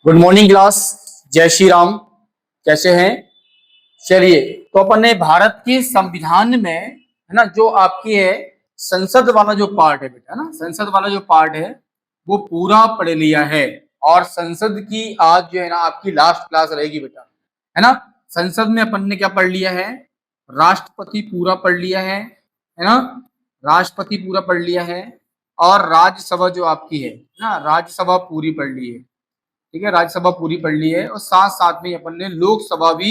Good morning class. जय श्री राम। कैसे हैं? चलिए, तो अपन ने भारत के संविधान में है ना जो आपकी है संसद वाला जो पार्ट है बेटा, है ना, संसद वाला जो पार्ट है वो पूरा पढ़ लिया है। और संसद की आज जो है ना आपकी लास्ट क्लास रहेगी बेटा, है ना। संसद में अपन ने क्या पढ़ लिया है? राष्ट्रपति पूरा पढ़ लिया है ना। राष्ट्रपति पूरा पढ़ लिया है और राज्यसभा जो आपकी है ना, राज्यसभा पूरी पढ़ ली है। ठीक है, राज्यसभा पूरी पढ़ ली है और साथ साथ में अपन ने लोकसभा भी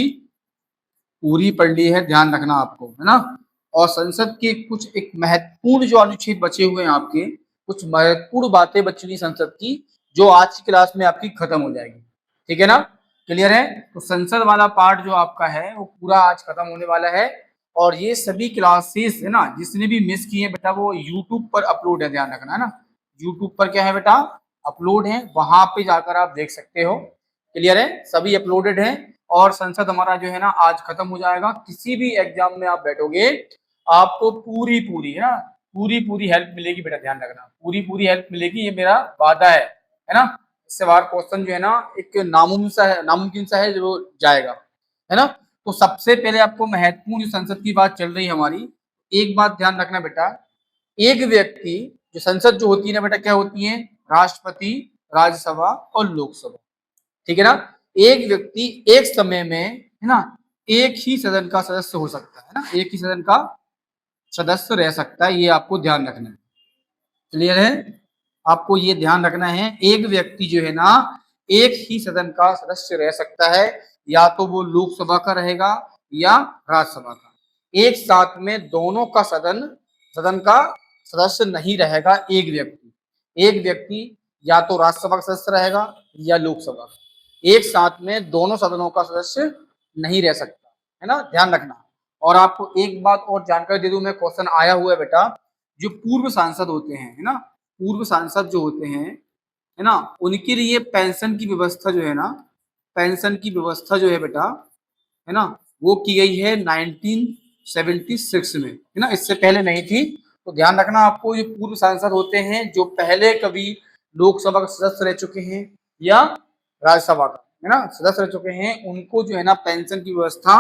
पूरी पढ़ ली है, ध्यान रखना आपको, है ना। और संसद के कुछ एक महत्वपूर्ण जो अनुच्छेद बचे हुए हैं आपके, कुछ महत्वपूर्ण बातें बची हुई संसद की, जो आज की क्लास में आपकी खत्म हो जाएगी। ठीक है ना, क्लियर है? तो संसद वाला पार्ट जो आपका है वो पूरा आज खत्म होने वाला है। और ये सभी क्लासेस है ना जिसने भी मिस किए बेटा वो यूट्यूब पर अपलोड है, ध्यान रखना, है ना। यूट्यूब पर क्या है बेटा? अपलोड है, वहां पे जाकर आप देख सकते हो। क्लियर है? सभी अपलोडेड है। और संसद हमारा जो है ना आज खत्म हो जाएगा। किसी भी एग्जाम में आप बैठोगे आपको पूरी पूरी है ना पूरी पूरी हेल्प मिलेगी बेटा, ध्यान रखना, पूरी पूरी हेल्प मिलेगी, ये मेरा वादा है ना। इससे बाहर क्वेश्चन जो है ना एक नामुमकिन सा है जो जाएगा, है ना। तो सबसे पहले आपको महत्वपूर्ण जो संसद की बात चल रही है हमारी, एक बात ध्यान रखना बेटा, एक व्यक्ति, जो संसद जो होती है ना बेटा क्या होती है? राष्ट्रपति, राज्यसभा और लोकसभा। ठीक है ना। एक व्यक्ति एक समय में है ना एक ही सदन का सदस्य हो सकता है ना, एक ही सदन का सदस्य रह सकता है, ये आपको ध्यान रखना है। क्लियर है? आपको ये ध्यान रखना है, एक व्यक्ति जो है ना एक ही सदन का सदस्य रह सकता है, या तो वो लोकसभा का रहेगा या राज्यसभा का। एक साथ में दोनों का सदन सदन का सदस्य नहीं रहेगा। एक व्यक्ति या तो राज्यसभा का सदस्य रहेगा या लोकसभा का। एक साथ में दोनों सदनों का सदस्य नहीं रह सकता, है ना, ध्यान रखना। और आपको एक बात और जानकारी दे दूं मैं, क्वेश्चन आया हुआ है बेटा, जो पूर्व सांसद होते हैं, है ना, पूर्व सांसद जो होते हैं, है ना, उनके लिए पेंशन की व्यवस्था जो है ना, पेंशन की व्यवस्था जो है बेटा, है ना, वो की गई है 1976 में, है ना, इससे पहले नहीं थी। तो ध्यान रखना आपको, ये पूर्व सांसद होते हैं जो पहले कभी लोकसभा का सदस्य रह चुके हैं या राज्यसभा का, है ना, सदस्य रह चुके हैं, उनको जो है ना पेंशन की व्यवस्था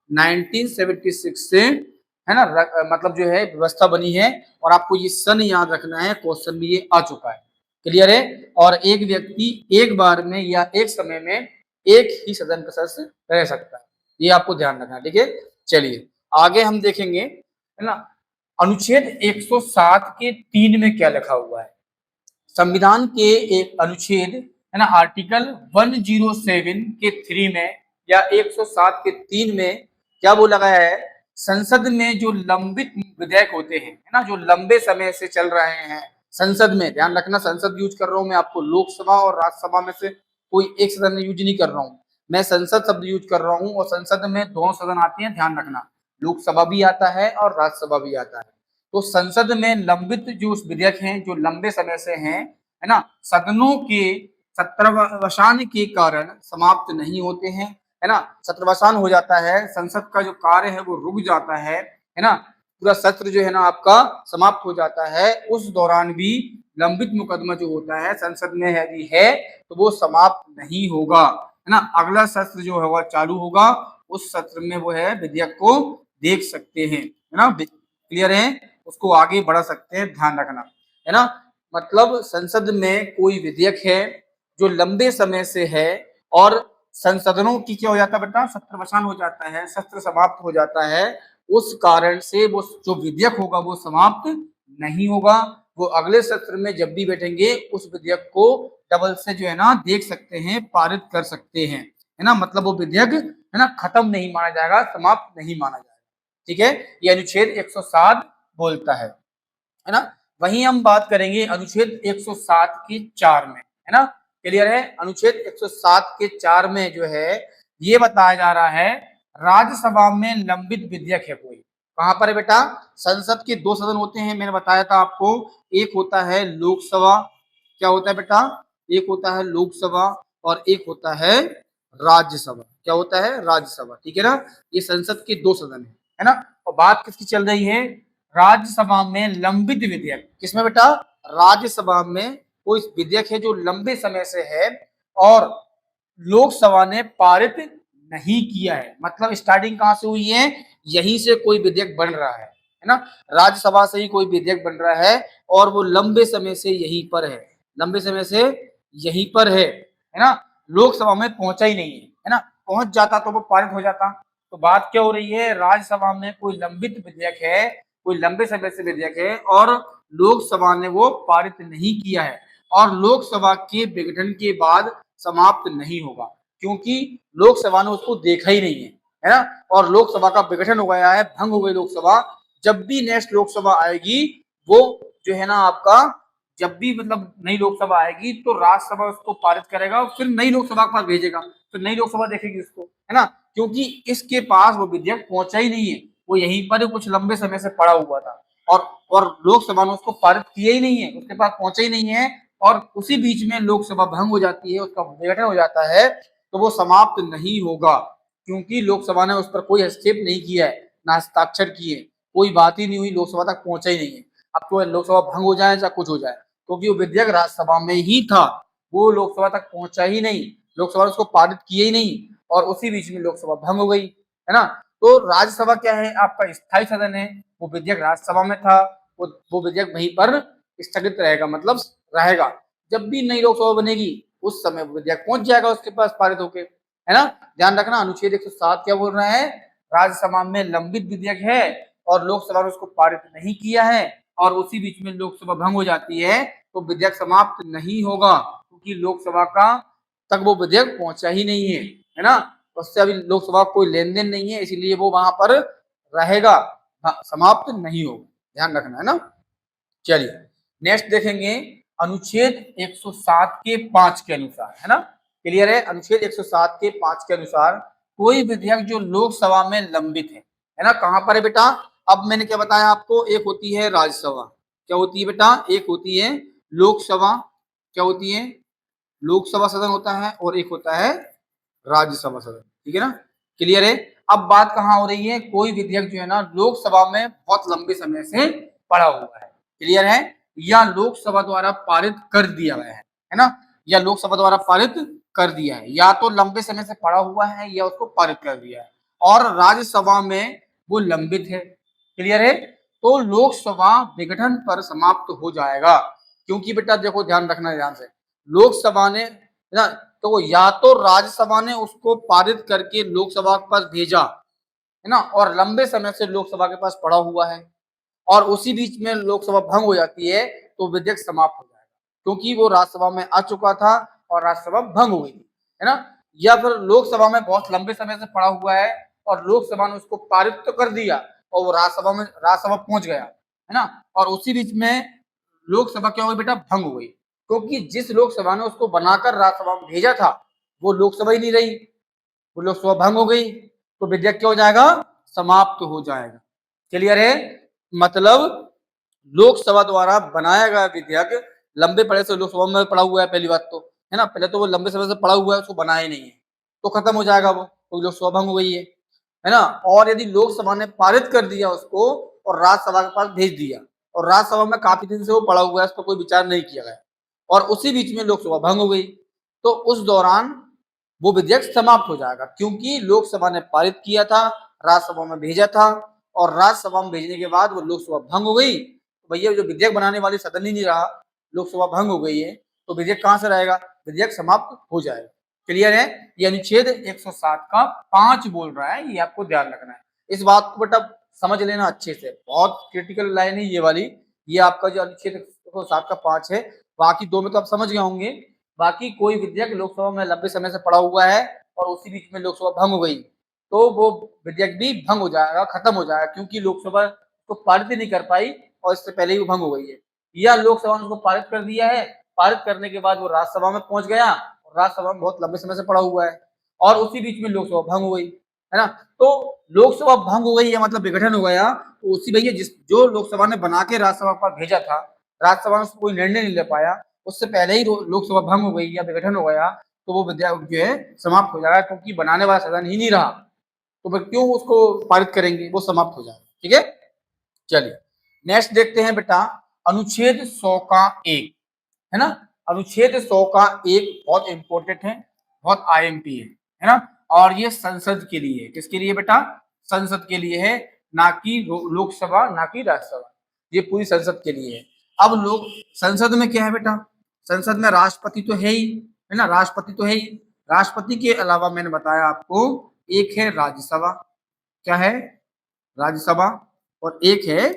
1976 से, है ना, मतलब जो है व्यवस्था बनी है। और आपको ये सन याद रखना है, क्वेश्चन में ये आ चुका है। क्लियर है? और एक व्यक्ति एक बार में या एक समय में एक ही सदन का सदस्य रह सकता है, ये आपको ध्यान रखना है। ठीक है, चलिए आगे हम देखेंगे, है ना, अनुच्छेद 107 के 3 में क्या लिखा हुआ है। संविधान के एक अनुच्छेद, है ना, आर्टिकल 107 के 3 में या 107 के 3 में क्या बोला गया है? संसद में जो लंबित विधेयक होते हैं, है ना, जो लंबे समय से चल रहे हैं संसद में, ध्यान रखना, संसद यूज कर रहा हूं मैं, आपको लोकसभा और राज्यसभा में से कोई एक सदन यूज नहीं कर रहा हूं, मैं संसद शब्द यूज कर रहा हूं। और संसद में दोनों सदन आते हैं, ध्यान रखना, लोकसभा भी आता है और राज्यसभा भी आता है। तो संसद में लंबित जो विधेयक हैं जो लंबे समय से हैं, है ना, सदनों के सत्रवसान के कारण समाप्त नहीं होते हैं, है ना, सत्रवसान हो जाता है, संसद का जो कार्य है वो रुक जाता है ना, पूरा सत्र जो है ना आपका समाप्त हो जाता है, उस दौरान भी लंबित मुकदमा जो होता है संसद में यदि है तो वो समाप्त नहीं होगा, है ना, अगला सत्र जो है वह चालू होगा, उस सत्र में वो है विधेयक को देख सकते हैं, है ना, क्लियर है, उसको आगे बढ़ा सकते हैं, ध्यान रखना, है ना। मतलब संसद में कोई विधेयक है जो लंबे समय से है और संसदनों की क्या हो जाता है बेटा? सत्रवसान हो जाता है, सत्र समाप्त हो जाता है, उस कारण से वो जो विधेयक होगा वो समाप्त नहीं होगा, वो अगले सत्र में जब भी बैठेंगे उस विधेयक को डबल से जो है ना देख सकते हैं, पारित कर सकते हैं, है ना, मतलब वो विधेयक है ना खत्म नहीं माना जाएगा, समाप्त नहीं माना जाएगा। ठीक है, ये अनुच्छेद 107 बोलता है ना। वहीं हम बात करेंगे अनुच्छेद 107 के 4 में, है ना, क्लियर है? अनुच्छेद 107 के 4 में जो है ये बताया जा रहा है, राज्यसभा में लंबित विधेयक है कोई, कहां पर है बेटा? संसद के दो सदन होते हैं, मैंने बताया था आपको, एक होता है लोकसभा, क्या होता है बेटा? एक होता है लोकसभा और एक होता है राज्यसभा, क्या होता है? राज्यसभा। ठीक है ना, ये संसद के दो सदन है ना। और बात किसकी चल रही है? राज्यसभा में लंबित विधेयक, किसमें बेटा? राज्यसभा में कोई विधेयक है जो लंबे समय से है और लोकसभा ने पारित नहीं किया है। मतलब स्टार्टिंग कहां से हुई है, यहीं से कोई विधेयक बन रहा है ना, राज्यसभा से ही कोई विधेयक बन रहा है और वो लंबे समय से यहीं पर है, लंबे समय से यहीं पर है ना, लोकसभा में पहुंचा ही नहीं है ना, पहुंच जाता तो वो पारित हो जाता। तो बात क्या हो रही है, राज्यसभा में कोई लंबित विधेयक है, कोई लंबे समय से विधेयक है और लोकसभा ने वो पारित नहीं किया है और लोकसभा के विघटन के बाद समाप्त नहीं होगा, क्योंकि लोकसभा ने उसको देखा ही नहीं है ना, और लोकसभा का विघटन हो गया है, भंग हो गई लोकसभा। जब भी नेक्स्ट लोकसभा आएगी वो जो है ना आपका, जब भी मतलब नई लोकसभा आएगी तो राज्यसभा उसको पारित करेगा और फिर नई लोकसभा के पास भेजेगा, फिर नई लोकसभा देखेगी उसको, है ना, क्योंकि इसके पास वो विधेयक पहुंचा ही नहीं है, वो यहीं पर कुछ लंबे समय से पड़ा हुआ था और लोकसभा ने उसको पारित किया ही नहीं है, उसके पास पहुंचा ही नहीं है और उसी बीच में लोकसभा भंग हो जाती है, उसका विघटन हो जाता है, तो वो समाप्त नहीं होगा, क्योंकि लोकसभा ने उस पर कोई हस्तक्षेप नहीं किया है, ना हस्ताक्षर किए, कोई बात ही नहीं हुई, लोकसभा तक पहुंचा ही नहीं है। अब तो लोकसभा भंग हो जाए चाहे कुछ हो जाए, क्योंकि वो विधेयक राज्यसभा में ही था, वो लोकसभा तक पहुंचा ही नहीं, लोकसभा ने उसको पारित किया ही नहीं और उसी बीच में लोकसभा भंग हो गई, है ना। तो राज्यसभा क्या है, आपका स्थायी सदन है, वो विधेयक राज्यसभा में था, वो विधेयक वहीं पर स्थगित रहेगा, मतलब रहेगा, जब भी नई लोकसभा बनेगी उस समय वो विधेयक पहुंच जाएगा उसके पास पारित होके, है ना। ध्यान रखना, अनुच्छेद 107 क्या बोल रहा है, राज्यसभा में लंबित विधेयक है और लोकसभा ने उसको पारित नहीं किया है और उसी बीच में लोकसभा भंग हो जाती है तो विधेयक समाप्त नहीं होगा, क्योंकि लोकसभा का तक वो विधेयक पहुंचा ही नहीं है ना, उससे अभी लोकसभा कोई लेन देन नहीं है, इसीलिए वो वहां पर रहेगा, समाप्त नहीं होगा, ध्यान रखना, है ना। चलिए नेक्स्ट देखेंगे, अनुच्छेद 107 के 5 के अनुसार, है ना, क्लियर है, अनुच्छेद 107 के 5 के अनुसार कोई विधेयक जो लोकसभा में लंबित है ना, कहां पर है बेटा, अब मैंने क्या बताया आपको, एक होती है राज्यसभा, क्या होती है बेटा, एक होती है लोकसभा, क्या होती है, लोकसभा सदन होता है और एक होता है राज्यसभा सदन, ठीक है ना, क्लियर है। अब बात कहां हो रही है, कोई विधेयक जो है ना लोकसभा में बहुत लंबे समय से पड़ा हुआ है, क्लियर है, या लोकसभा द्वारा पारित कर दिया गया है ना, या लोकसभा द्वारा पारित कर दिया है, या तो लंबे समय से पड़ा हुआ है या उसको पारित कर दिया है और राज्यसभा में वो लंबित है, क्लियर है, तो लोकसभा विघटन पर समाप्त हो जाएगा, क्योंकि बेटा देखो ध्यान रखना ध्यान से, लोकसभा ने ना, तो या तो राज्यसभा ने उसको पारित करके लोकसभा के पास भेजा, है ना, और लंबे समय से लोकसभा के पास पड़ा हुआ है और उसी बीच में लोकसभा भंग हो जाती है तो विधेयक समाप्त हो जाएगा, क्योंकि वो राज्यसभा में आ चुका था और राज्यसभा भंग हो गई थी, है ना, या फिर लोकसभा में बहुत लंबे समय से पड़ा हुआ है और लोकसभा ने उसको पारित तो कर दिया और वो राज्यसभा पहुंच गया, है ना, और उसी बीच में लोकसभा क्या हो गई बेटा, भंग हो गई, क्योंकि जिस लोकसभा ने उसको बनाकर राज्यसभा में भेजा था वो लोकसभा ही नहीं रही, वो लोकसभा भंग हो गई, तो विधेयक क्या हो जाएगा, समाप्त हो जाएगा, क्लियर है। मतलब लोकसभा द्वारा बनाया गया विधेयक लंबे पड़े से लोकसभा में पड़ा हुआ है, पहली बात तो, है ना, पहले तो वो लंबे समय से पड़ा हुआ है, उसको बनाया नहीं है, तो खत्म हो जाएगा वो, तो लोकसभा भंग हो गई है ना, और यदि लोकसभा ने पारित कर दिया उसको और राज्यसभा के पास भेज दिया और राज्यसभा में काफी दिन से वो पड़ा हुआ है, उस पर कोई विचार नहीं किया गया और उसी बीच में लोकसभा भंग हो गई, तो उस दौरान वो विधेयक समाप्त हो जाएगा, क्योंकि लोकसभा ने पारित किया था, राज्यसभा में भेजा था और राज्यसभा में भेजने के बाद वो लोकसभा भंग हो गई, तो भैया जो विधेयक बनाने वाली सदन ही नहीं रहा, लोकसभा भंग हो गई है, तो विधेयक कहां से रहेगा, विधेयक समाप्त हो जाएगा, क्लियर है। ये अनुच्छेद 107 का 5 बोल रहा है, ये आपको ध्यान रखना है, इस बात को बेटा समझ लेना अच्छे से, बहुत क्रिटिकल लाइन है ये वाली, ये आपका जो अनुच्छेद 107 का 5 है, बाकी दो में तो आप समझ गए होंगे, बाकी कोई विधेयक लोकसभा में लंबे समय से पड़ा हुआ है और उसी बीच में लोकसभा भंग हो गई तो वो विधेयक भी भंग हो जाएगा, खत्म हो जाएगा, क्योंकि लोकसभा को पारित ही नहीं कर पाई और इससे पहले ही वो भंग हो गई है, या लोकसभा ने उसको पारित कर दिया है, पारित करने के बाद वो राज्यसभा में पहुंच गया और राज्यसभा में बहुत लंबे समय से पड़ा हुआ है और उसी बीच में लोकसभा भंग हो गई, है ना, तो लोकसभा भंग हो गई है मतलब विघटन हो गया, तो उसी भैया जिस जो लोकसभा ने बना के राज्यसभा पर भेजा था, राज्यसभा में कोई निर्णय नहीं ले पाया, उससे पहले ही लोकसभा भंग हो गई या विघटन हो गया, तो वो विधेयक जो है समाप्त हो जाएगा, क्योंकि बनाने वाला सदन ही नहीं रहा, तो फिर क्यों उसको पारित करेंगे, वो समाप्त हो जाएगा, ठीक है। चलिए नेक्स्ट देखते हैं बेटा, अनुच्छेद 100 का 1, है ना, अनुच्छेद 100 का 1 बहुत इंपॉर्टेंट है, बहुत आईएमपी है ना। और ये संसद के लिए है, किसके लिए बेटा, संसद के लिए है, ना कि लोकसभा, ना कि राज्यसभा, ये पूरी संसद के लिए है। अब लोग संसद में क्या है बेटा, संसद में राष्ट्रपति तो है ही, है ना, राष्ट्रपति तो है ही। राष्ट्रपति के अलावा मैंने बताया आपको एक है राज्यसभा, क्या है, राज्यसभा, और एक है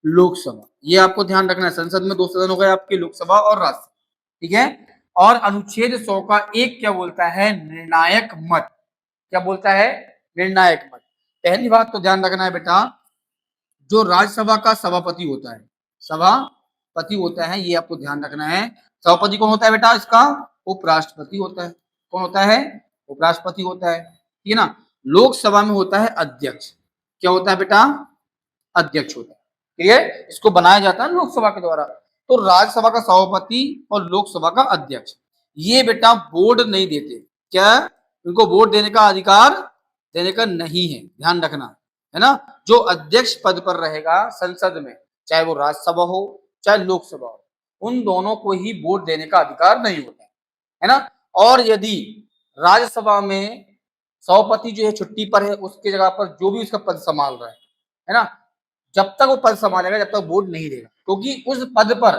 लोकसभा। ये आपको ध्यान रखना है, संसद में दो सदन हो गए आपके, लोकसभा और राज्यसभा, ठीक है। और अनुच्छेद 100 का एक क्या बोलता है, निर्णायक मत, क्या बोलता है, निर्णायक मत। पहली बात तो ध्यान रखना है बेटा, जो राज्यसभा का सभापति होता है, सभापति होता है, ये आपको ध्यान रखना है। सभापति कौन होता है बेटा, इसका उपराष्ट्रपति होता है। कौन होता है, उपराष्ट्रपति होता है, ठीक है ना। लोकसभा में होता है अध्यक्ष, क्या होता है बेटा, अध्यक्ष होता है, ठीक है, इसको बनाया जाता है लोकसभा के द्वारा। तो राज्यसभा का सभापति और लोकसभा का अध्यक्ष, ये बेटा वोट नहीं देते, क्या, इनको वोट देने का अधिकार देने का नहीं है, ध्यान रखना, है ना। जो अध्यक्ष पद पर रहेगा संसद में, चाहे वो राज्यसभा हो चाहे लोकसभा हो, उन दोनों को ही वोट देने का अधिकार नहीं होता है ना। और यदि राज्यसभा में सभापति जो है छुट्टी पर है, उसके जगह पर जो भी उसका पद संभाल रहा है ना, जब तक वो पद संभालेगा जब तक वोट नहीं देगा, क्योंकि उस पद पर,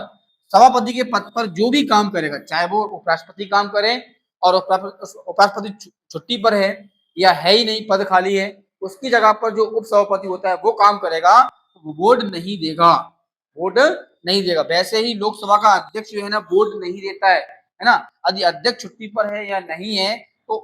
सभापति के पद पर जो भी काम करेगा, चाहे वो उपराष्ट्रपति काम करे और उपराष्ट्रपति छुट्टी पर है या है ही नहीं, पद खाली है, उसकी जगह पर जो उप सभापति होता है वो काम करेगा, तो वोट नहीं देगा, वोट नहीं देगा। वैसे ही लोकसभा का अध्यक्ष जो है ना वोट नहीं देता है ना। यदि अध्यक्ष छुट्टी पर है या नहीं है तो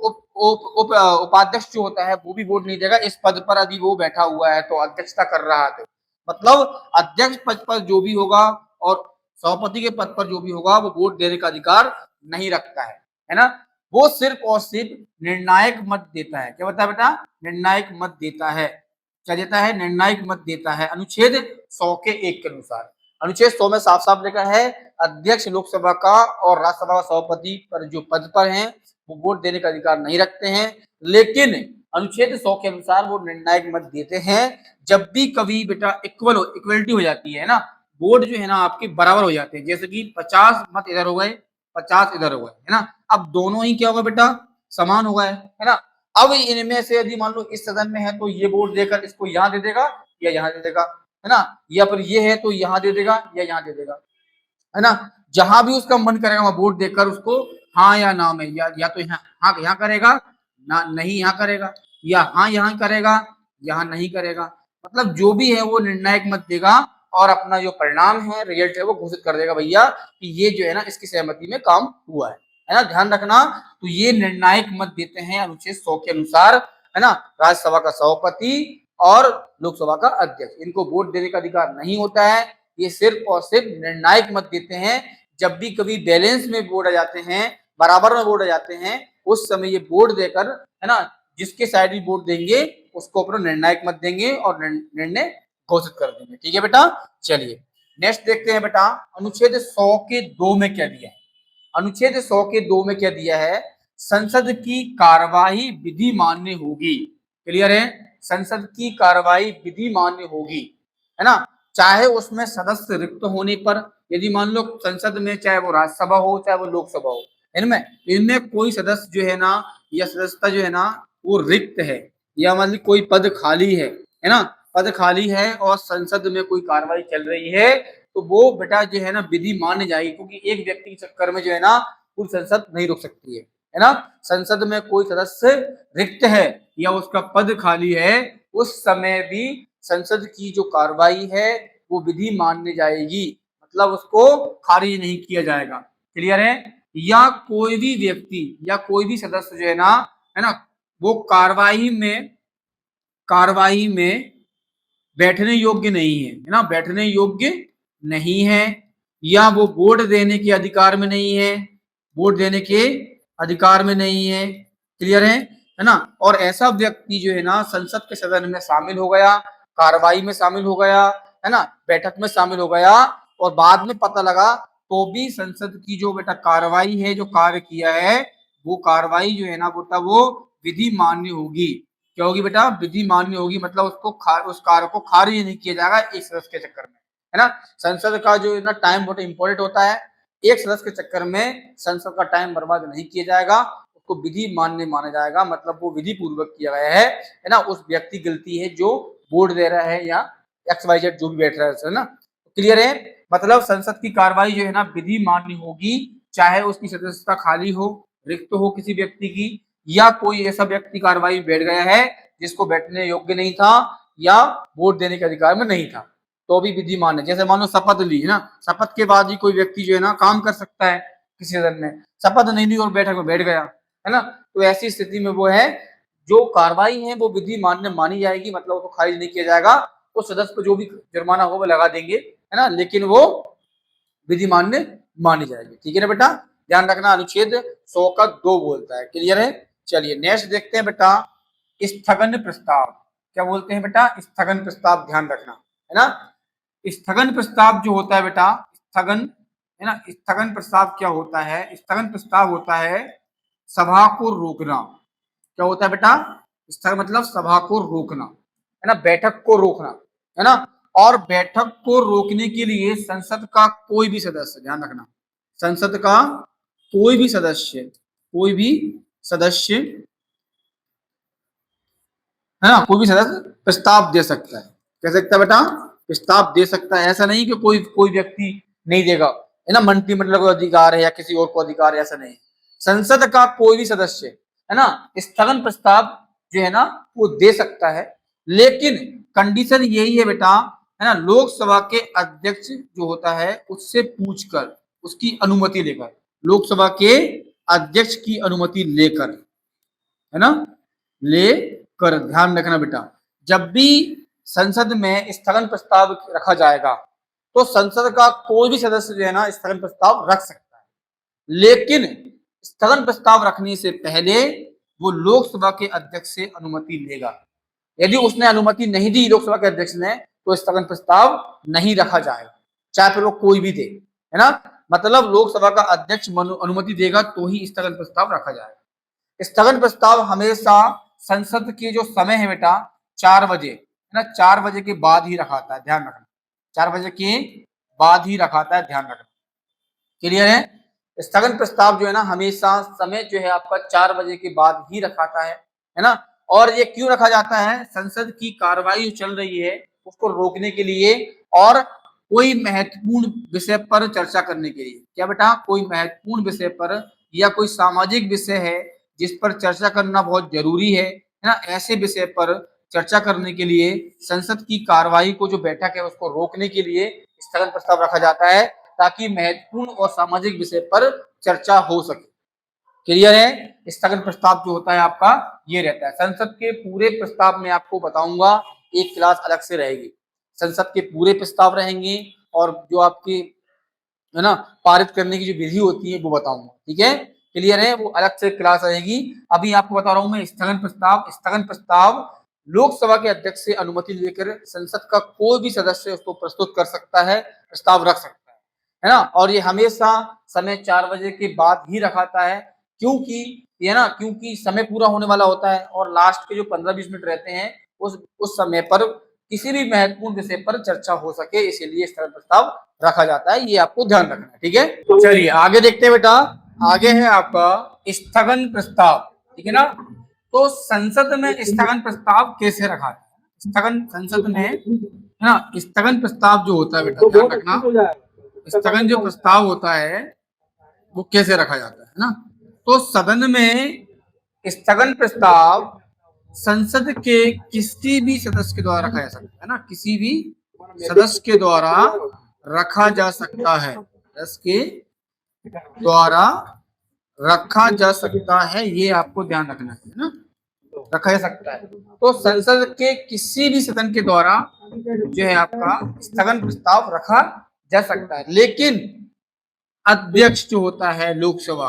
उपाध्यक्ष जो होता है वो भी वोट नहीं देगा। इस पद पर यदि वो बैठा हुआ है तो अध्यक्षता कर रहा है, मतलब अध्यक्ष पद पर जो भी होगा और सभापति के पद पर जो भी होगा वो वोट देने का अधिकार नहीं रखता है ना। वो सिर्फ और सिर्फ निर्णायक मत देता है, क्या बताया बेटा, निर्णायक मत देता है, क्या देता है, निर्णायक मत देता है। अनुच्छेद 100 के 1 के अनुसार, अनुच्छेद 100 में साफ साफ लिखा है, अध्यक्ष लोकसभा का और राज्यसभा का सभापति पर जो पद पर हैं वो वोट देने का अधिकार नहीं रखते हैं, लेकिन अनुच्छेद 100 के अनुसार वो निर्णायक मत देते हैं जब भी कभी बेटा इक्वलिटी हो जाती है ना, वोट जो है ना आपके बराबर हो जाते हैं, जैसे कि 50 मत इधर हो गए 50 इधर हो गए, है ना, अब दोनों ही क्या होगा बेटा, समान हो गए, है ना। अब इनमें से यदि मान लो इस सदन में है तो ये वोट देकर इसको यहाँ दे देगा या यहाँ दे देगा, है ना, या फिर ये है तो यहाँ दे देगा या यहाँ दे देगा, है ना। जहां भी उसका मन करेगा वहां वोट देकर उसको हाँ या ना में, या तो यहाँ करेगा, ना नहीं यहाँ करेगा, या हाँ यहाँ करेगा, यहाँ नहीं करेगा, मतलब जो भी है वो निर्णायक मत देगा और अपना जो परिणाम है, रिजल्ट है, वो घोषित कर देगा भैया कि ये जो है ना इसकी सहमति में काम हुआ है ना, ध्यान रखना। तो ये निर्णायक मत देते हैं अनुच्छेद 100 के अनुसार, है ना। राज्यसभा का सभापति और लोकसभा का अध्यक्ष, इनको वोट देने का अधिकार नहीं होता है, ये सिर्फ और सिर्फ निर्णायक मत देते हैं। जब भी कभी बैलेंस में वोट आ जाते हैं, बराबर में वोट आ जाते हैं, उस समय ये वोट देकर, है ना, जिसके साइड भी वोट देंगे उसको अपना निर्णायक मत देंगे और निर्णय घोषित कर देंगे, ठीक है बेटा। चलिए नेक्स्ट देखते हैं बेटा, अनुच्छेद 100 के 2 में क्या दिया है। अनुच्छेद 100 के 2 में क्या दिया है, संसद की कार्यवाही विधि मान्य होगी, क्लियर है, संसद की कार्यवाही विधि मान्य होगी, है ना, चाहे उसमें सदस्य रिक्त होने पर, यदि मान लो संसद में चाहे वो राज्यसभा हो चाहे वो लोकसभा हो, इनमें इनमें कोई सदस्य जो है ना या सदस्यता जो है ना वो रिक्त है, या मतलब कोई पद खाली है ना, पद खाली है और संसद में कोई कार्रवाई चल रही है, तो वो बेटा जो है ना विधि मान्य जाएगी, क्योंकि एक व्यक्ति के चक्कर में जो है ना पूरी संसद नहीं रुक सकती है ना। संसद में कोई सदस्य रिक्त है या उसका पद खाली है, उस समय भी संसद की जो कार्रवाई है वो विधि मानने जाएगी, मतलब उसको खारिज नहीं किया जाएगा, क्लियर है। या कोई भी व्यक्ति या कोई भी सदस्य जो है ना वो कार्रवाई में बैठने योग्य नहीं है ना, बैठने योग्य नहीं है, या वो वोट देने के अधिकार में नहीं है, वोट देने के अधिकार में नहीं है, क्लियर है ना। और ऐसा व्यक्ति जो है ना संसद के सदन में शामिल हो गया, कार्रवाई में शामिल हो गया, है ना, बैठक में शामिल हो गया, और बाद में पता लगा तो भी संसद की जो बेटा कार्रवाई है, जो कार्य किया है, वो कार्रवाई जो है ना बेटा वो विधि मान्य होगी, क्या होगी बेटा, विधि मान्य होगी, मतलब उसको उस कार्य को खारिज नहीं किया जाएगा एक सदस्य के चक्कर में, है ना। संसद का जो है ना टाइम बहुत इंपॉर्टेंट होता है, एक सदस्य के चक्कर में संसद का टाइम बर्बाद नहीं किया जाएगा, उसको विधि मान्य माना जाएगा, मतलब वो विधि पूर्वक किया गया है ना। उस व्यक्ति गलती है जो वोट दे रहा है या XYZ जो भी बैठ रहा है ना। क्लियर है? मतलब संसद की कार्रवाई जो है ना विधि मान्य होगी, चाहे उसकी सदस्यता खाली हो, रिक्त हो किसी व्यक्ति की, या कोई ऐसा व्यक्ति कार्रवाई में बैठ गया है जिसको बैठने योग्य नहीं था या वोट देने के अधिकार में नहीं था, तो भी विधि मान्य। जैसे मानो शपथ ली है ना, शपथ के बाद ही कोई व्यक्ति जो है ना काम कर सकता है किसी सदन में, शपथ नहीं ली और बैठक में बैठ गया है ना, तो ऐसी स्थिति में वो है जो कार्रवाई है वो विधि मान्य मानी जाएगी, मतलब उसको खारिज नहीं किया जाएगा। तो सदस्य को जो भी जुर्माना हो वो लगा देंगे है ना, लेकिन वो विधि मान्य मानी जाएगी। ठीक है ना बेटा, ध्यान रखना। अनुच्छेद 100 का 2 बोलता है। क्लियर है? चलिए नेक्स्ट देखते हैं बेटा, स्थगन प्रस्ताव। क्या बोलते हैं बेटा? स्थगन प्रस्ताव। ध्यान रखना है ना। स्थगन प्रस्ताव जो होता है बेटा, स्थगन है ना, स्थगन प्रस्ताव क्या होता है? स्थगन प्रस्ताव होता है सभा को रोकना। क्या होता है बेटा? स्थगन मतलब सभा को रोकना है ना, बैठक को रोकना है ना। और बैठक को रोकने के लिए संसद का कोई भी सदस्य, ध्यान रखना, संसद का कोई भी सदस्य, कोई भी सदस्य है ना, कोई भी सदस्य प्रस्ताव दे सकता है। कह सकता है बेटा? प्रस्ताव दे सकता है। ऐसा नहीं कि कोई व्यक्ति नहीं देगा है ना, मंत्रिमंडल को अधिकार है या किसी और को अधिकार है, ऐसा नहीं। संसद का कोई भी सदस्य है ना स्थगन प्रस्ताव जो है ना वो दे सकता है, लेकिन कंडीशन यही है बेटा है ना, लोकसभा के अध्यक्ष जो होता है उससे पूछकर, उसकी अनुमति लेकर, लोकसभा के अध्यक्ष की अनुमति लेकर है ना, लेकर। ध्यान रखना बेटा, जब भी संसद में स्थगन प्रस्ताव रखा जाएगा तो संसद का कोई भी सदस्य जो है ना स्थगन प्रस्ताव रख सकता है, लेकिन स्थगन प्रस्ताव रखने से पहले वो लोकसभा के अध्यक्ष से अनुमति लेगा। यदि उसने अनुमति नहीं दी लोकसभा के अध्यक्ष ने, तो स्थगन प्रस्ताव नहीं रखा जाएगा, चाहे फिर वो कोई भी दे है ना। मतलब लोकसभा का अध्यक्ष अनुमति देगा तो ही स्थगन प्रस्ताव रखा जाएगा। स्थगन प्रस्ताव हमेशा संसद के जो समय है बेटा 4 बजे है ना, 4 बजे के बाद ही रखाता है। ध्यान रखना, 4 बजे के बाद ही रखाता है, ध्यान रखना। क्लियर है? स्थगन प्रस्ताव जो है ना हमेशा समय जो है आपका 4 बजे के बाद ही रखाता है ना। और ये क्यों रखा जाता है? संसद की कार्रवाई चल रही है उसको रोकने के लिए, और कोई महत्वपूर्ण विषय पर चर्चा करने के लिए। क्या बेटा? कोई महत्वपूर्ण विषय पर या कोई सामाजिक विषय है जिस पर चर्चा करना बहुत जरूरी है ना, ऐसे विषय पर चर्चा करने के लिए संसद की कार्रवाई को जो बैठक है उसको रोकने के लिए स्थगन प्रस्ताव रखा जाता है, ताकि महत्वपूर्ण और सामाजिक विषय पर चर्चा हो सके। क्लियर है? स्थगन प्रस्ताव जो होता है आपका ये रहता है। संसद के पूरे प्रस्ताव में आपको बताऊंगा, एक क्लास अलग से रहेगी, संसद के पूरे प्रस्ताव रहेंगे और जो आपकी है ना पारित करने की जो विधि होती है वो बताऊंगा। ठीक है? क्लियर है? वो अलग से क्लास रहेगी। अभी आपको बता रहा हूं मैं स्थगन प्रस्ताव। स्थगन प्रस्ताव लोकसभा के अध्यक्ष से अनुमति लेकर संसद का कोई भी सदस्य उसको प्रस्तुत कर सकता है, प्रस्ताव रख सकता है ना। और ये हमेशा समय 4 बजे के बाद ही रखाता है, क्योंकि ये ना, क्योंकि समय पूरा होने वाला होता है और लास्ट के जो 15-20 मिनट रहते हैं उस समय पर किसी भी महत्वपूर्ण विषय पर चर्चा हो सके, इसीलिए स्थगन प्रस्ताव रखा जाता है। ये आपको ध्यान रखना है। ठीक है? चलिए आगे देखते हैं बेटा। आगे है आपका स्थगन प्रस्ताव। ठीक है ना? तो संसद में स्थगन प्रस्ताव कैसे रखा है? स्थगन संसद में है ना, स्थगन प्रस्ताव जो होता है बेटा ध्यान रखना, स्थगन जो प्रस्ताव होता है वो कैसे रखा जाता है ना। तो सदन में स्थगन प्रस्ताव संसद के किसी भी सदस्य के द्वारा रखा जा सकता है ना, किसी भी सदस्य के द्वारा रखा जा सकता है, सदस्य के द्वारा रखा जा सकता है, ये आपको ध्यान रखना है ना, रखा जा सकता है। तो संसद के किसी भी सदन के द्वारा जो है आपका स्थगन प्रस्ताव रखा जा सकता है, लेकिन अध्यक्ष जो होता है लोकसभा,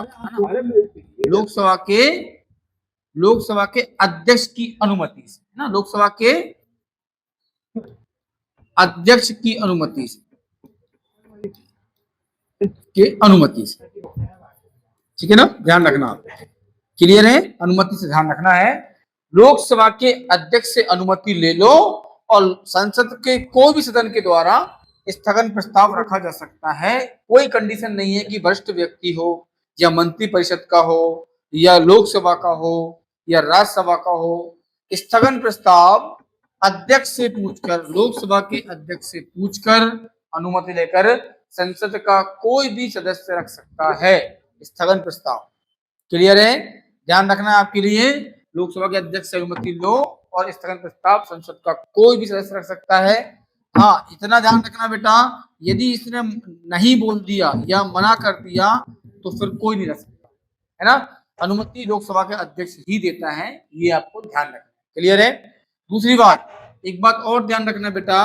लोकसभा के अध्यक्ष की अनुमति से है ना, लोकसभा के अध्यक्ष की अनुमति से, ठीक है ना, ध्यान रखना। क्लियर है? अनुमति से ध्यान रखना है। लोकसभा के अध्यक्ष से अनुमति ले लो और संसद के कोई भी सदन के द्वारा स्थगन प्रस्ताव रखा जा सकता है। कोई कंडीशन नहीं है कि वरिष्ठ व्यक्ति हो या मंत्री परिषद का हो या लोकसभा का हो या राज्यसभा का हो, स्थगन प्रस्ताव अध्यक्ष से पूछकर, लोकसभा के अध्यक्ष से पूछकर अनुमति लेकर संसद का कोई भी सदस्य रख सकता है स्थगन प्रस्ताव। क्लियर है? ध्यान रखना है आपके लिए, लोकसभा के अध्यक्ष से अनुमति लो और स्थगन प्रस्ताव संसद का कोई भी सदस्य रख सकता है। हाँ, इतना ध्यान रखना बेटा, यदि इसने नहीं बोल दिया या मना कर दिया तो फिर कोई नहीं रख सकता, है ना। अनुमति लोकसभा के अध्यक्ष ही देता है, ये आपको ध्यान रखना। क्लियर है? दूसरी बात, एक बात और ध्यान रखना बेटा,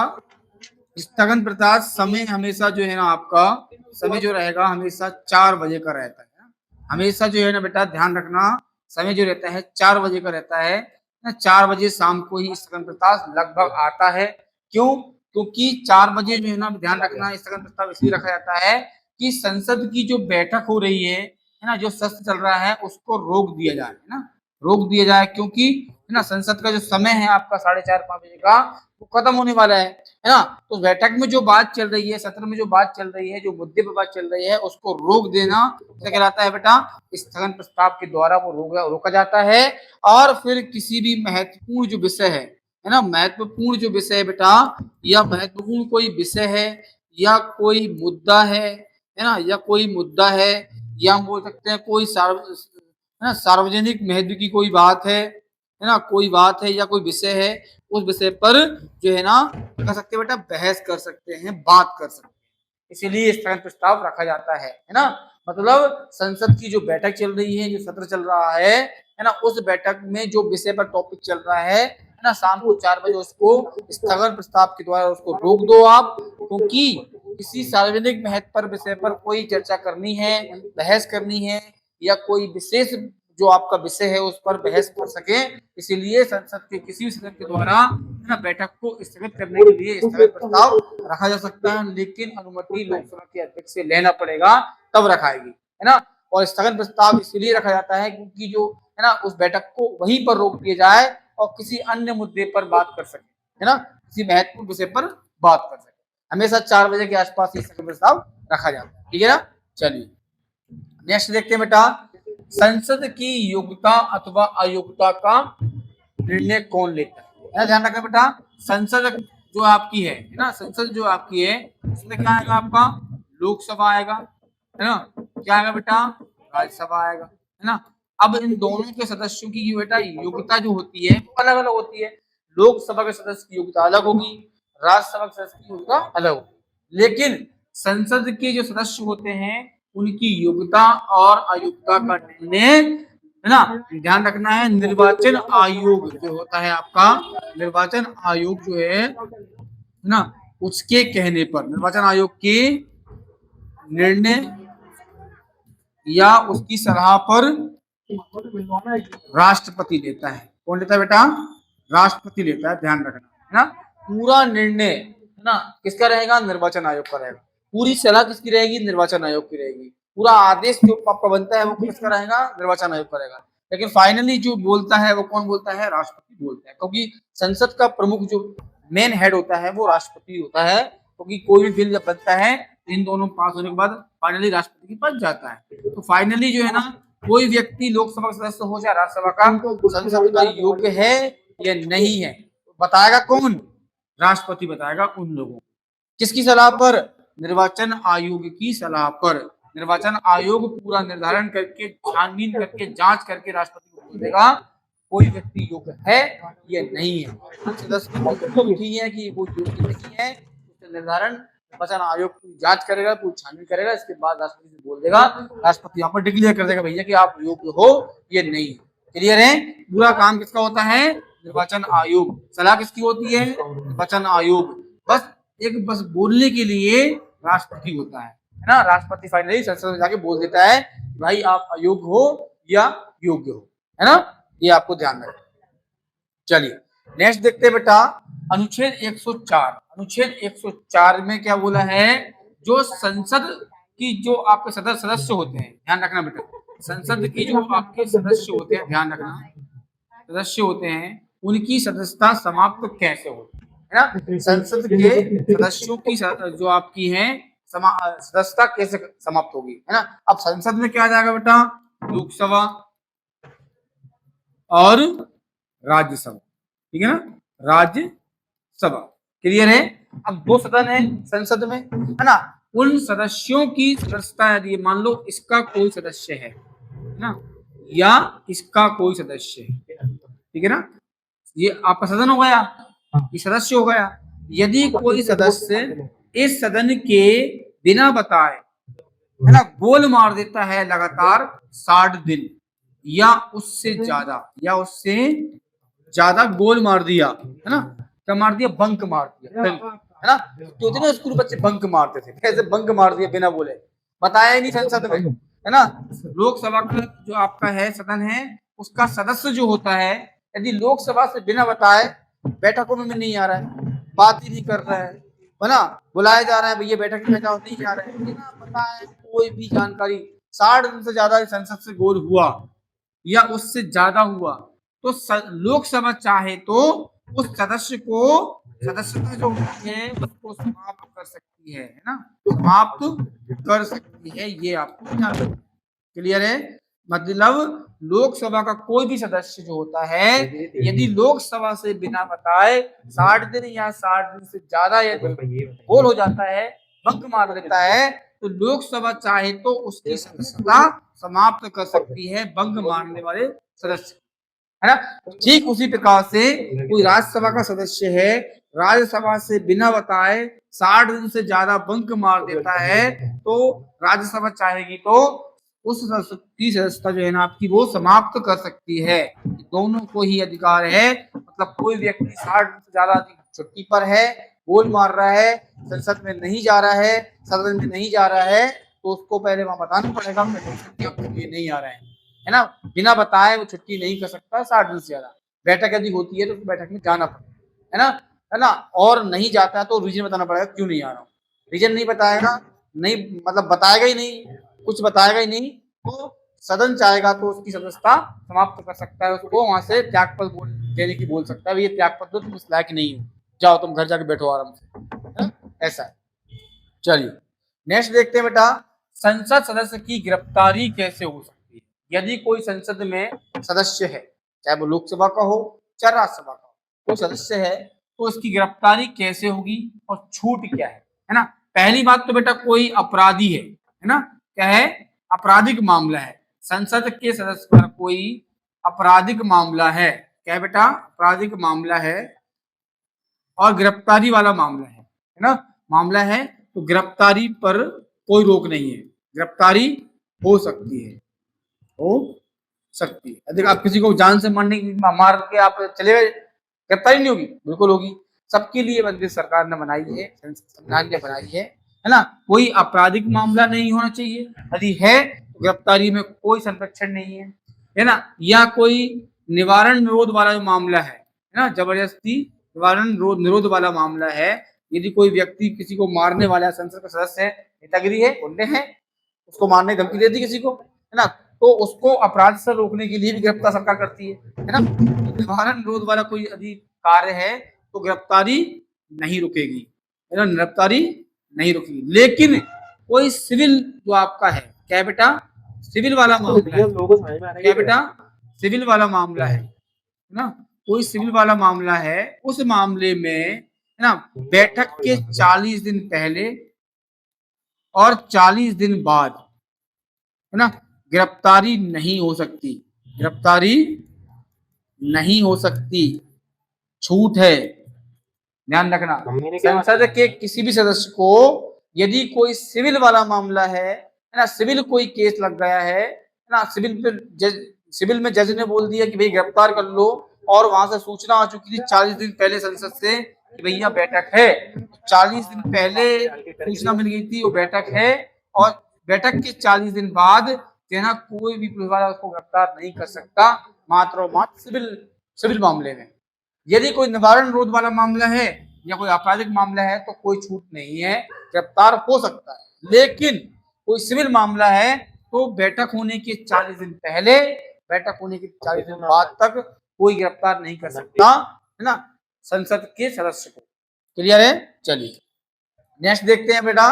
स्थगन प्रस्ताव समय हमेशा जो है ना, आपका समय जो रहेगा हमेशा 4 बजे का रहता है। हमेशा जो है ना बेटा, ध्यान रखना, समय जो रहता है 4 बजे का रहता है ना। 4 बजे शाम को ही स्थगन प्रस्ताव लगभग आता है। क्यों? क्योंकि 4 बजे जो है ना, ध्यान रखना, स्थगन प्रस्ताव इसलिए रखा जाता है कि संसद की जो बैठक हो रही है ना, जो सत्र चल रहा है उसको रोक दिया जाए, है ना, रोक दिया जाए। क्योंकि है ना, संसद का जो समय है आपका 4:30-5 बजे का, वो खत्म होने वाला है ना। तो बैठक में जो बात चल रही है, सत्र में जो बात चल रही है, जो मुद्दे पर बात चल रही है, उसको रोक देना क्या कहलाता है बेटा? स्थगन प्रस्ताव के द्वारा वो रोका जाता है। और फिर किसी भी महत्वपूर्ण जो विषय है ना, महत्वपूर्ण जो विषय है बेटा, या महत्वपूर्ण कोई विषय है या कोई मुद्दा है ना, या कोई मुद्दा है, या हम बोल सकते हैं कोई सार्वजनिक महत्व की कोई बात है ना, कोई बात है या कोई विषय है, उस विषय पर जो है ना, कर सकते हैं बेटा, बहस कर सकते हैं, बात कर सकते हैं। इसीलिए स्थगन प्रस्ताव रखा जाता है ना। मतलब संसद की जो बैठक चल रही है, जो सत्र चल रहा है ना, उस बैठक में जो विषय पर टॉपिक चल रहा है ना, शाम को 4 बजे उसको स्थगन प्रस्ताव के द्वारा उसको रोक दो आप। क्योंकि किसी सार्वजनिक महत्व पर विषय पर कोई चर्चा करनी है, बहस करनी है, या कोई विशेष जो आपका विषय है उस पर बहस कर सके, इसीलिए संसद के किसी भी सदस्य के द्वारा ना बैठक को स्थगित करने के लिए स्थगन प्रस्ताव रखा जा सकता है, लेकिन अनुमति लोकसभा के अध्यक्ष से लेना पड़ेगा, तब रखाएगी, है ना। और स्थगन प्रस्ताव इसलिए रखा जाता है क्योंकि जो है ना, उस बैठक को वहीं पर रोक दिया जाए और किसी अन्य मुद्दे पर बात कर सके, है ना, किसी महत्वपूर्ण विषय पर बात कर सके। हमेशा 4 बजे के आसपास ये स्थगन प्रस्ताव रखा जाता है। ठीक है ना। चलिए नेक्स्ट देखते हैं बेटा, संसद की योग्यता अथवा अयोग्यता का निर्णय कौन लेता है? ध्यान रखना बेटा, संसद जो आपकी है ना, संसद जो आपकी है उसमें क्या आएगा आपका? लोकसभा आएगा, है ना, क्या आएगा बेटा? राज्यसभा आएगा, है ना। अब इन दोनों के सदस्यों की बेटा योग्यता जो होती है वो अलग अलग होती है। लोकसभा के सदस्य की योग्यता अलग होगी, राज्यसभा के सदस्य की योग्यता अलग होगी। लेकिन संसद के जो सदस्य होते हैं उनकी योग्यता और अयोग्यता का निर्णय, है ना, ध्यान रखना है, निर्वाचन आयोग जो होता है आपका, निर्वाचन आयोग जो है ना, उसके कहने पर, निर्वाचन आयोग के निर्णय या उसकी सलाह पर राष्ट्रपति लेता है। कौन लेता है बेटा? राष्ट्रपति लेता है, ध्यान रखना, है ना। पूरा निर्णय है ना किसका रहेगा? निर्वाचन आयोग का रहेगा। पूरी सलाह किसकी रहेगी? निर्वाचन आयोग की रहेगी। पूरा आदेश जो आपका बनता है वो किसका रहेगा? निर्वाचन आयोग का रहेगा। लेकिन फाइनली जो बोलता है वो कौन बोलता है? राष्ट्रपति बोलता है, क्योंकि संसद का प्रमुख जो मेन हेड होता है वो राष्ट्रपति होता है। क्योंकि कोई भी बिल जब बनता है इन दोनों पास होने के बाद फाइनली राष्ट्रपति के पास जाता है। तो फाइनली जो है ना, कोई व्यक्ति लोकसभा का सदस्य हो जाए राज्यसभा का, संसद का योग्य है या नहीं है बताएगा कौन? राष्ट्रपति बताएगा उन लोगों। किसकी सलाह पर? निर्वाचन आयोग की सलाह पर। निर्वाचन आयोग पूरा निर्धारण करके, छानबीन करके, जांच करके राष्ट्रपति को बोल देगा कोई व्यक्ति योग्य है या नहीं है। सदस्य ठीक है कि वो योग्य नहीं है, उसका निर्धारण निर्वाचन आयोग की जांच करेगा, पूरी छानबीन करेगा, इसके बाद राष्ट्रपति से बोल देगा, राष्ट्रपति यहाँ पर डिक्लेयर कर देगा भैया कि आप योग्य हो या नहीं। क्लियर है? पूरा काम किसका होता है? निर्वाचन आयोग। सलाह किसकी होती है? निर्वाचन आयोग। बस बोलने के लिए राष्ट्रपति होता है ना। राष्ट्रपति फाइनली संसद में जाके बोल देता है भाई आप अयोग्य हो या योग्य हो, है ना। ये आपको ध्यान रखना। चलिए नेक्स्ट देखते हैं बेटा, अनुच्छेद 104। अनुच्छेद 104 में क्या बोला है? जो संसद की जो आपके सदस्य होते हैं, ध्यान रखना बेटा, संसद की जो आपके सदस्य होते हैं, ध्यान रखना, सदस्य होते हैं उनकी सदस्यता समाप्त कैसे होती है ना। संसद के सदस्यों की जो आपकी है सदस्यता कैसे समाप्त होगी, है ना। अब संसद में क्या आ जाएगा बेटा? लोकसभा, और राज्यसभा, ठीक है ना, राज्यसभा। क्लियर है। अब दो सदन है संसद में, है ना, उन सदस्यों की सदस्यता यदि मान लो इसका कोई सदस्य है ना, या इसका कोई सदस्य है, ठीक है ना, ये आपका सदन हो गया, ये सदस्य हो गया। यदि कोई सदस्य इस सदन के बिना बताए, है ना, गोल मार देता है लगातार 60 दिन या उससे ज्यादा गोल मार दिया, है ना, क्या मार दिया, बंक मार दिया, है ना, तो ना स्कूल बच्चे बंक मारते थे, कैसे बंक मार दिया बिना बोले, बताया नहीं संसद में, है ना। लोकसभा का जो आपका है सदन है, उसका सदस्य जो होता है, यदि लोकसभा से बिना बताए बैठकों में नहीं आ रहा है, बात ही नहीं कर रहा है ना, बुलाया जा रहा है भैया बैठक में जाओ, नहीं जा रहे हैं, बिना बताए कोई भी जानकारी, 60 दिन से ज्यादा संसद से गोल हुआ या उससे ज्यादा हुआ, तो लोकसभा चाहे तो उस सदस्य को सदस्यता जो होती है उसको समाप्त कर सकती है ना, समाप्त कर सकती है, ये आपको ध्यान रखना। क्लियर है। मतलब लोकसभा का कोई भी सदस्य जो होता है, यदि लोकसभा से बिना बताए 60 दिन या 60 दिन से ज्यादा यदि गोल हो जाता है, बंक मार देता है, तो लोकसभा चाहे तो उसकी सदस्यता समाप्त कर सकती है बंक मारने वाले सदस्य, है ना। ठीक उसी प्रकार से कोई राज्यसभा का सदस्य है, राज्यसभा से बिना बताए 60 दिन से ज्यादा बंक मार देता है, तो राज्यसभा चाहेगी तो उस की सदस्यता जो है ना आपकी, वो समाप्त कर सकती है। दोनों को ही अधिकार है। मतलब कोई व्यक्ति 60 दिन से ज्यादा छुट्टी पर है, गोल मार रहा है, संसद में नहीं जा रहा है, सदन में नहीं जा रहा है, तो उसको पहले वहां बताना पड़ेगा कि नहीं आ रहा है ना, बिना बताए वो छुट्टी नहीं कर सकता 60 दिन से ज्यादा। बैठक यदि होती है तो बैठक में जाना पड़ेगा, है ना, और नहीं जाता है तो रीजन बताना पड़ेगा क्यों नहीं आ रहा हूँ। रीजन नहीं बताएगा, नहीं मतलब बताएगा ही नहीं, कुछ बताएगा ही नहीं, तो सदन चाहेगा तो उसकी सदस्यता समाप्त कर सकता है, उसको वहां से त्यागपत्र देने की बोल सकता है, ये त्यागपत्र तुम इस लायक नहीं हो, जाओ तुम घर जाके बैठो आराम से, ऐसा है। चलिए नेक्स्ट देखते हैं बेटा, संसद सदस्य की गिरफ्तारी कैसे हो सकती है। यदि कोई संसद में सदस्य है, चाहे वो लोकसभा का हो चाहे राज्यसभा का हो, कोई सदस्य है, तो उसकी गिरफ्तारी कैसे होगी और छूट क्या है ना। पहली बात तो बेटा कोई अपराधी है ना, क्या है, आपराधिक मामला है, संसद के सदस्य पर कोई आपराधिक मामला है, क्या है बेटा, आपराधिक मामला है और गिरफ्तारी वाला मामला है ना, मामला है, तो गिरफ्तारी पर कोई रोक नहीं है, गिरफ्तारी हो सकती है, हो सकती है। यदि आप किसी को जान से मारने मार के आप चले गए, गिरफ्तारी नहीं होगी, बिल्कुल होगी। सबके लिए बंदी सरकार ने बनाई है, संविधान ने बनाई है ना। कोई आपराधिक मामला नहीं होना चाहिए, यदि है तो गिरफ्तारी में कोई संरक्षण नहीं है ना, या कोई निवारण निरोध वाला जो मामला है ना, जबरदस्ती निवारण निरोध वाला मामला है, यदि कोई व्यक्ति किसी को मारने वाला है, संसद का सदस्य है, नेतागिरी है, गुंडे हैं, उसको मारने की धमकी दे दी किसी को, है ना, तो उसको अपराध से रोकने के लिए भी गिरफ्तार सरकार करती है ना। निवारण निरोध वाला कोई यदि कार्य है तो गिरफ्तारी नहीं रुकेगी, है ना, गिरफ्तारी नहीं रुकेगी। लेकिन कोई सिविल जो आपका है, क्या बेटा, सिविल वाला मामला है, क्या बेटा, सिविल वाला मामला है ना, कोई सिविल वाला मामला है, उस मामले में है ना, बैठक के 40 दिन पहले और 40 दिन बाद, है ना, गिरफ्तारी नहीं हो सकती, गिरफ्तारी नहीं हो सकती, छूट है, ध्यान रखना। संसद के किसी भी सदस्य को यदि कोई सिविल वाला मामला है ना, सिविल कोई केस लग गया है ना, सिविल में जज ने बोल दिया कि भाई गिरफ्तार कर लो, और वहां से सूचना आ चुकी थी 40 दिन पहले संसद से कि भैया बैठक है, 40 दिन पहले सूचना मिल गई थी वो बैठक है, और बैठक के 40 दिन बाद ना कोई भी पुलिस वाला उसको गिरफ्तार नहीं कर सकता, मात्र और मात्र सिविल मामले में। यदि कोई निवारण निरोध वाला मामला है या कोई आपराधिक मामला है तो कोई छूट नहीं है, गिरफ्तार हो सकता है। लेकिन कोई सिविल मामला है तो बैठक होने के 40 दिन पहले, बैठक होने के 40 दिन बाद तक कोई गिरफ्तार नहीं कर सकता, है ना, संसद के सदस्य को। क्लियर है। चलिए नेक्स्ट देखते हैं बेटा,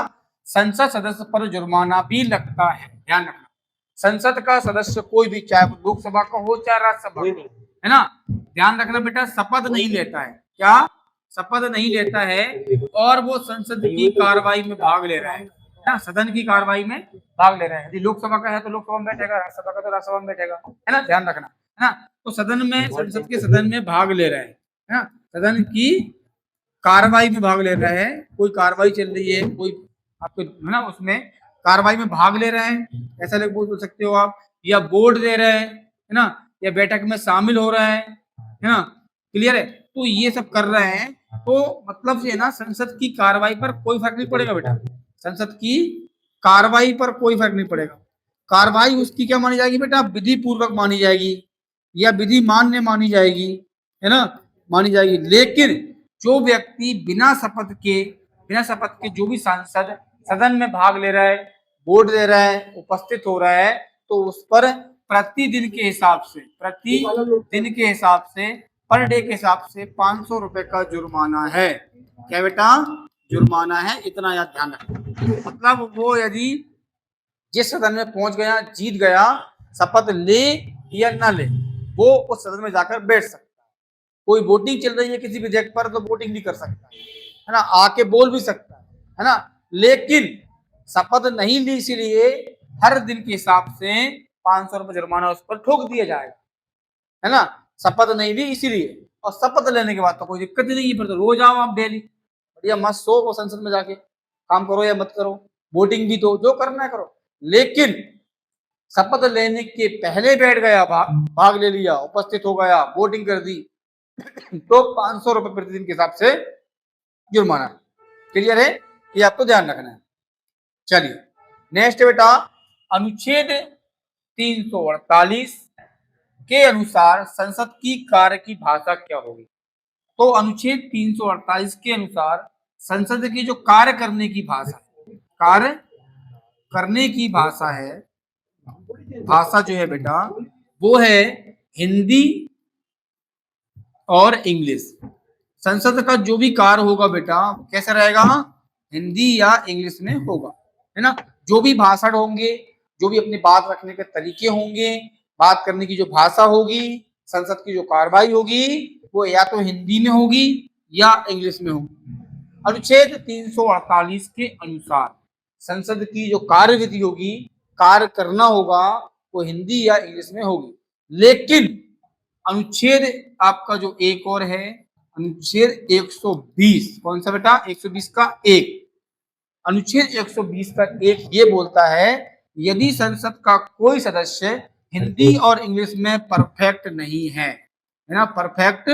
संसद सदस्य पर जुर्माना भी लगता है, ध्यान रखना। संसद का सदस्य कोई भी, चाहे वो लोकसभा का हो चाहे राज्यसभा का, है ना। ध्यान रखना बेटा, शपथ नहीं लेता है, क्या शपथ नहीं लेता है और वो संसद की कार्रवाई में भाग ले रहा है ना, सदन की कार्रवाई में भाग ले रहा है। यदि लोकसभा का है तो लोकसभा में बैठेगा, राज्यसभा का तो राज्यसभा में बैठेगा, है ना, ध्यान रखना, है ना। तो सदन में, संसद के सदन में भाग ले रहा है ना, सदन की कार्रवाई में भाग ले रहा है। कोई कार्रवाई चल रही है, कोई आपके, है ना, उसमें कार्रवाई में भाग ले रहा है, ऐसा लोग बोल सकते हो आप, या वोट दे रहे हैं, है ना, या बैठक में शामिल हो रहा है ना, क्लियर है। तो ये सब कर रहे हैं, तो मतलब से ना संसद की कार्रवाई पर कोई फर्क नहीं पड़ेगा बेटा, संसद की कार्रवाई पर कोई फर्क नहीं पड़ेगा। कार्रवाई उसकी क्या मानी जाएगी बेटा, विधि पूर्वक मानी जाएगी या विधि मान्य मानी जाएगी, है ना, मानी जाएगी। लेकिन जो व्यक्ति बिना शपथ के जो भी सांसद सदन में भाग ले रहा है, वोट दे रहा है, उपस्थित हो रहा है, तो उस पर प्रतिदिन के हिसाब से पर डे के हिसाब से 500 रुपए का जुर्माना है। क्या बेटा, जुर्माना है, इतना याद ध्यान रखना। मतलब वो यदि जिस सदन में पहुंच गया, जीत गया, शपथ ले या ना ले, वो उस सदन में जाकर बैठ सकता है। कोई वोटिंग चल रही है किसी विधेयक पर तो वोटिंग भी कर सकता है ना, आके बोल भी सकता है ना। लेकिन शपथ नहीं ली, इसीलिए हर दिन के हिसाब से 500 रुपए जुर्माना उस पर ठोक दिया जाएगा, है ना। शपथ नहीं ली इसीलिए, और शपथ लेने के बाद तो कोई दिक्कत ही नहीं है, फिर तो रोज आओ आप डेली, बढ़िया मस्त सो संसद में जाके, काम करो या मत करो, वोटिंग भी तो जो करना है करो। लेकिन शपथ लेने के पहले बैठ गया, भाग ले लिया, उपस्थित हो गया, वोटिंग कर दी, तो 500 रुपए प्रतिदिन के हिसाब से जुर्माना। क्लियर है, ये आपको ध्यान रखना है। चलिए नेक्स्ट बेटा, अनुच्छेद 348 के अनुसार संसद की कार्य की भाषा क्या होगी। तो अनुच्छेद 348 के अनुसार संसद की जो कार्य करने की भाषा है, भाषा जो है बेटा वो है हिंदी और इंग्लिश। संसद का जो भी कार्य होगा बेटा कैसा रहेगा, हिंदी या इंग्लिश में होगा, है ना। जो भी भाषण होंगे, जो भी अपनी बात रखने के तरीके होंगे, बात करने की जो भाषा होगी, संसद की जो कार्रवाई होगी, वो या तो हिंदी में होगी या इंग्लिश में होगी। अनुच्छेद 348 के अनुसार संसद की जो कार्यविधि होगी, कार्य करना होगा, वो हिंदी या इंग्लिश में होगी। लेकिन अनुच्छेद आपका जो एक और है, अनुच्छेद 120, कौन सा बेटा, 120 का एक, अनुच्छेद 120 का एक ये बोलता है, यदि संसद का कोई सदस्य हिंदी और इंग्लिश में परफेक्ट नहीं है ना, परफेक्ट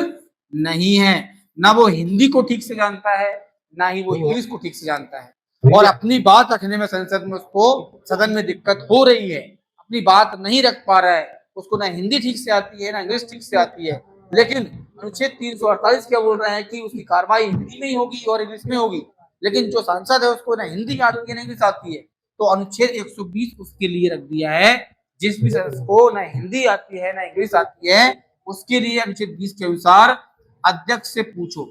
नहीं है, ना वो हिंदी को ठीक से जानता है, ना ही वो इंग्लिश को ठीक से जानता है, और अपनी बात रखने में संसद में उसको सदन में दिक्कत हो रही है, अपनी बात नहीं रख पा रहा है, उसको ना हिंदी ठीक से आती है ना इंग्लिश ठीक से आती है। लेकिन अनुच्छेद 348 क्या बोल रहा है कि उसकी कार्रवाई हिंदी में ही होगी और इंग्लिश में होगी। लेकिन जो सांसद है उसको ना हिंदी आती है ना इंग्लिश आती है, तो अनुच्छेद 120 उसके लिए रख दिया है। जिस भी सदस्य को ना हिंदी आती है ना इंग्लिश आती है, उसके लिए अनुच्छेद 20 के अनुसार अध्यक्ष से पूछो,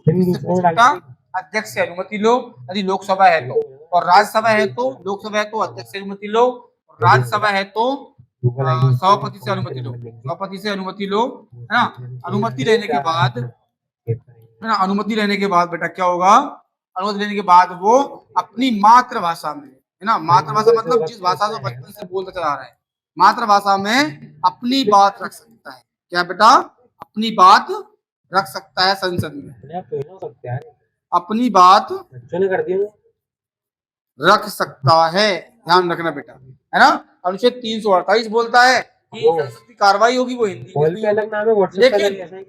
अध्यक्ष से अनुमति लो, यदि लोकसभा है तो, और राज्यसभा है तो, लोकसभा है तो अध्यक्ष से अनुमति लो, और राज्यसभा है तो सभापति से अनुमति लो, है ना। अनुमति लेने के बाद, है ना, अनुमति लेने के बाद बेटा क्या होगा, अनुमति लेने के बाद वो अपनी मातृभाषा में, है ना, मातृभाषा मतलब जिस भाषा से बचपन से बोलता चला रहा है, मातृभाषा में अपनी बात रख सकता है। क्या बेटा, अपनी बात रख सकता है संसद में, अपनी बात रख सकता है, ध्यान रखना बेटा, है ना। अनुच्छेद 348 बोलता है कि संसद की कार्रवाई होगी वो हिंदी में, लेकिन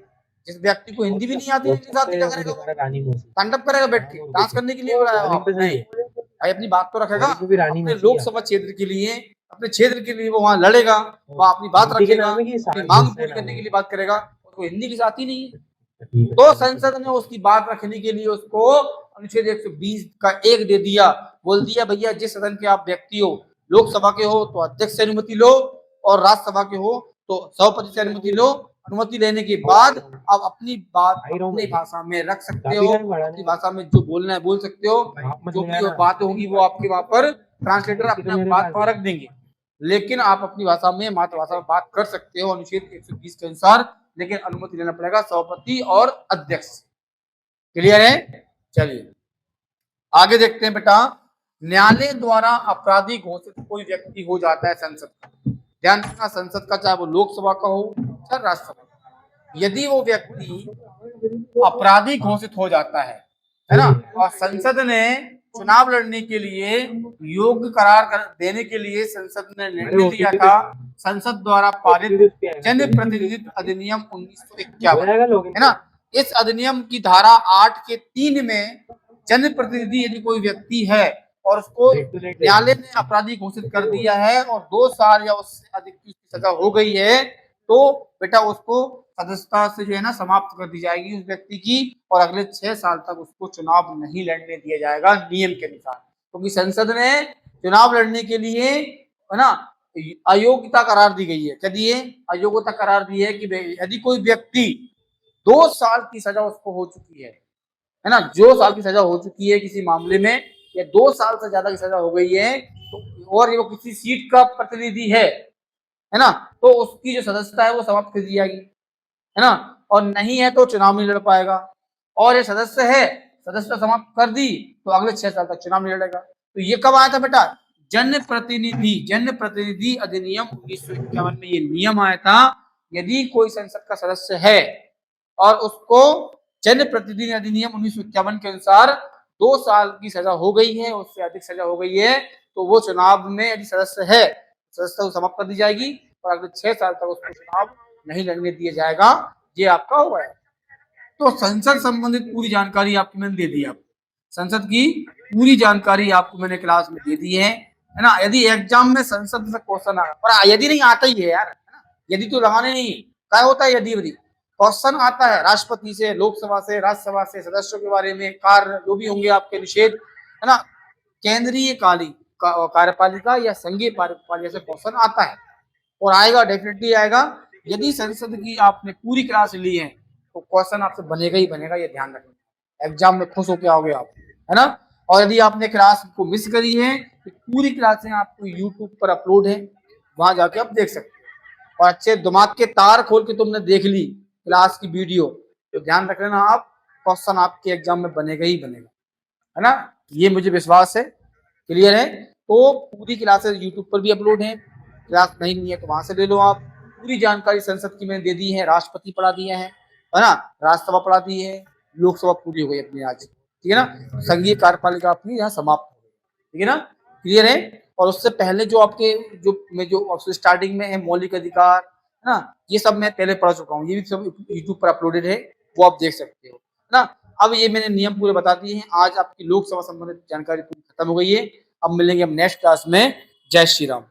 जिस व्यक्ति को हिंदी भी नहीं आती है क्या करेगा, तांडव करेगा बैठ के, डांस करने के लिए बुलाया नहीं, भाई अपनी बात तो रखेगा, अपने लोकसभा क्षेत्र के लिए, अपने क्षेत्र के लिए वो वहां लड़ेगा, वहां अपनी बात रखेगा, अपनी मांग पूरी करने के लिए बात करेगा, उसको हिंदी की आती नहीं है, तो संसद ने उसकी बात रखने के लिए उसको अनुच्छेद 120 का एक दे दिया, बोल दिया भैया जिस सदन के आप व्यक्ति हो, लोकसभा के हो तो अध्यक्ष से अनुमति लो, और राज्यसभा के हो तो सभापति से अनुमति लो। अनुमति लेने के बाद आप अपनी बात अपनी भाषा में रख सकते हो, अपनी भाषा में जो बोलना है बोल सकते हो, जो भी बात होगी वो आपके वहां पर ट्रांसलेटर अपने बात पर रख देंगे, लेकिन आप अपनी भाषा में, मातृभाषा में बात कर सकते हो अनुच्छेद 120 के अनुसार। लेकिन अनुमति लेना पड़ेगा सभापति और अध्यक्ष से। क्लियर है? चलिए आगे देखते हैं बेटा। न्यायालय द्वारा अपराधी घोषित कोई व्यक्ति हो जाता है संसद का। ध्यान रखना, संसद का चाहे वो लोकसभा का हो चाहे राज्यसभा का, यदि वो व्यक्ति अपराधी घोषित हो जाता है ना, और संसद ने चुनाव लड़ने के लिए योग्य देने के लिए संसद ने निर्णय दिया था, संसद द्वारा पारित जन प्रतिनिधित्व अधिनियम 1951 है ना। इस अधिनियम की धारा 8 के 3 में जन प्रतिनिधि यदि कोई व्यक्ति है और उसको न्यायालय ने अपराधी घोषित कर दिया है और 2 साल या उससे अधिक की सजा हो गई है, तो बेटा उसको सदस्यता से जो है ना समाप्त कर दी जाएगी उस व्यक्ति की, और अगले 6 साल तक उसको चुनाव नहीं लड़ने दिया जाएगा नियम के अनुसार, क्योंकि संसद ने चुनाव लड़ने के लिए है ना अयोग्यता करार दी गई है। क्या दी है? अयोग्यता करार दी है कि यदि कोई व्यक्ति 2 साल की सजा उसको हो चुकी है ना, 2 साल की सजा हो चुकी है किसी मामले में, या 2 साल से ज्यादा की सजा हो गई है, तो और वो किसी सीट का प्रतिनिधि है ना, तो उसकी जो सदस्यता है वो समाप्त कर दी जाएगी, है ना, और नहीं है तो चुनाव नहीं लड़ पाएगा। और ये सदस्य है, सदस्यता समाप्त कर दी तो अगले 6 साल तक चुनाव नहीं लड़ेगा। तो ये कब आया था बेटा? जन प्रतिनिधि अधिनियम 1951 में ये नियम आया था। यदि कोई संसद का सदस्य है और उसको जन प्रतिनिधि अधिनियम 1951 के अनुसार 2 साल की सजा हो गई है, उससे अधिक सजा हो गई है, तो वो चुनाव में यदि सदस्य है, सदस्यता समाप्त कर दी जाएगी और अगले 6 साल तक उसको चुनाव नहीं लड़ने दिया जाएगा। ये आपका हुआ है। तो संसद संबंधित पूरी जानकारी आपको मैंने दे दी। आप संसद की पूरी जानकारी आपको मैंने क्लास में दे दी है ना। यदि एग्जाम में संसद से क्वेश्चन आ रहा, पर यदि नहीं आता ही है यार, यदि तो लगाने नहीं, क्या होता है यदि क्वेश्चन आता है राष्ट्रपति से, लोकसभा से, राज्यसभा से, सदस्यों के बारे में, कार्य जो भी होंगे आपके निषेध, है ना, केंद्रीय कार्यपालिका या संघीय कार्यपालिका से क्वेश्चन आता है और आएगा, डेफिनेटली आएगा। यदि संसद की आपने पूरी क्लास ली है तो क्वेश्चन आपसे बनेगा ही बनेगा, ये ध्यान रखना। एग्जाम में खुश होके आओगे आप, है ना। और यदि आपने क्लास को मिस करी है तो पूरी क्लासें आपको यूट्यूब पर अपलोड है, वहां जाके आप देख सकते हो। और अच्छे दिमाग के तार खोल के तुमने देख ली क्लास की वीडियो, तो ध्यान रख लेना आप, क्वेश्चन आपके एग्जाम में बनेगा ही बनेगा, है ना, ये मुझे विश्वास है। क्लियर है? तो पूरी क्लासेस यूट्यूब पर भी अपलोड है, क्लास नहीं ली है तो वहां से ले लो आप। पूरी जानकारी संसद की मैंने दे दी है, राष्ट्रपति पढ़ा दिया है ना, राज्यसभा पढ़ा दी है, लोकसभा पूरी हो गई अपनी आज, ठीक है ना, संघीय कार्यपालिका अपनी यहाँ समाप्त हो गई, ठीक है ना। क्लियर है? और उससे पहले जो आपके जो स्टार्टिंग में है मौलिक अधिकार, है ना, ये सब मैं पहले पढ़ चुका हूँ, ये भी सब यूट्यूब पर अपलोडेड है, वो आप देख सकते हो, है ना। अब ये मैंने नियम पूरे बता दिए हैं। आज आपकी लोकसभा संबंधित जानकारी पूरी खत्म हो गई है। अब मिलेंगे हम नेक्स्ट क्लास में। जय श्री राम।